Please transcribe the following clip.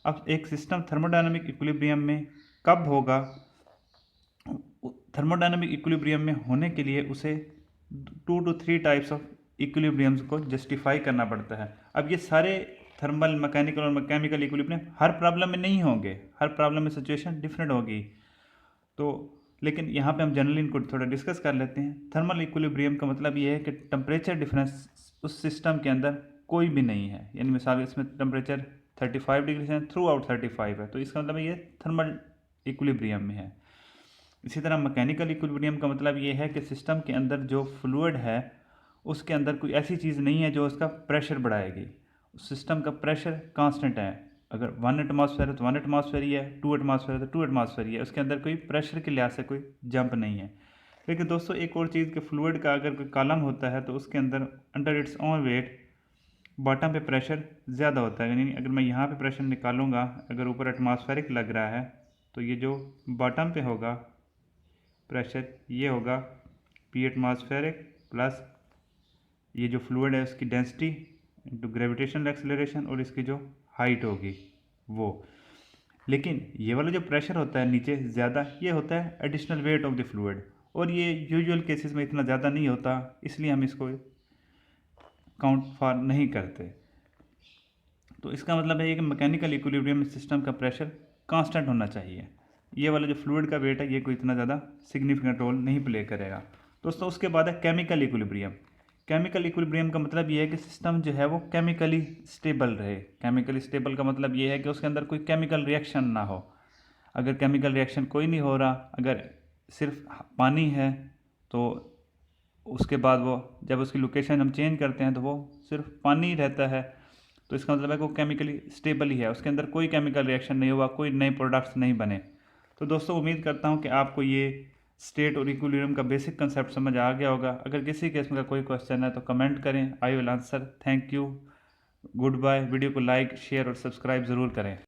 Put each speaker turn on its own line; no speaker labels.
अब एक system thermodynamic equilibrium में कब होगा? थर्मोडायनामिक इक्विलिब्रियम में होने के लिए उसे 2 to 3 टाइप्स ऑफ इक्विलिब्रियम्स को जस्टिफाई करना पड़ता है। अब ये सारे थर्मल, मैकेनिकल और केमिकल इक्विलिब्रियम हर प्रॉब्लम में नहीं होंगे, हर प्रॉब्लम में सिचुएशन डिफरेंट होगी। तो लेकिन यहाँ पे हम जनरली इनको थोड़ा डिस्कस कर लेते हैं। थर्मल इक्विलिब्रियम का मतलब ये है कि टेम्परेचर डिफरेंस उस सिस्टम के अंदर कोई भी नहीं है, यानी मिसाल इसमें टेम्परेचर 35 डिग्री से थ्रू आउट 35 है, तो इसका मतलब ये थर्मल इक्विलिब्रियम में है। इसी तरह मैकेनिकल इक्विलिब्रियम का मतलब ये है कि सिस्टम के अंदर जो फ्लूइड है उसके अंदर कोई ऐसी चीज़ नहीं है जो उसका प्रेशर बढ़ाएगी। सिस्टम का प्रेशर कांस्टेंट है। अगर 1 एटमॉस्फेयर है तो 1 एटमॉस्फेयर ही है, 2 एटमॉस्फेयर है तो 2 एटमॉस्फेयर ही है, उसके अंदर कोई प्रेशर के लिहाज से कोई जंप नहीं है। लेकिन दोस्तों एक और चीज़ कि फ्लूइड का अगर कोई कॉलम होता है तो उसके अंदर under its own wait bottom पे प्रेशर ज़्यादा होता है। यानी अगर मैं यहाँ पे प्रेशर निकालूंगा, अगर ऊपर एटमॉस्फेरिक लग रहा है तो ये जो बॉटम पे होगा प्रेशर ये होगा पी एटमॉस्फेरिक प्लस ये जो फ्लूइड है उसकी डेंसिटी इंटू ग्रेविटेशनल एक्सेलरेशन और इसकी जो हाइट होगी वो। लेकिन ये वाला जो प्रेशर होता है नीचे ज़्यादा, ये होता है additional weight of the fluid, और ये यूजुअल केसेस में इतना ज़्यादा नहीं होता, इसलिए हम इसको काउंट फॉर नहीं करते। तो इसका मतलब है कि मैकेनिकल इक्विलिब्रियम सिस्टम का प्रेशर कांस्टेंट होना चाहिए। ये वाला जो फ्लूइड का वेट है ये कोई इतना ज़्यादा सिग्निफिकेंट रोल नहीं प्ले करेगा। दोस्तों उसके बाद है केमिकल इक्विलिब्रियम। केमिकल इक्विलिब्रियम का मतलब ये है कि सिस्टम जो है वो केमिकली स्टेबल रहे। केमिकली स्टेबल का मतलब ये है कि उसके अंदर कोई केमिकल रिएक्शन ना हो। अगर केमिकल रिएक्शन कोई नहीं हो रहा, अगर सिर्फ पानी है, तो उसके बाद वो जब उसकी लोकेशन हम चेंज करते हैं तो वो सिर्फ पानी रहता है, तो इसका मतलब है कि वो केमिकली स्टेबल ही है, उसके अंदर कोई केमिकल रिएक्शन नहीं हुआ, कोई नए प्रोडक्ट्स नहीं बने। तो दोस्तों उम्मीद करता हूँ कि आपको ये स्टेट और इक्विलिब्रियम का बेसिक कंसेप्ट समझ आ गया होगा। अगर किसी केस में कोई क्वेश्चन है तो कमेंट करें, I will answer. Thank you, good bye. Video को लाइक, शेयर और सब्सक्राइब ज़रूर करें।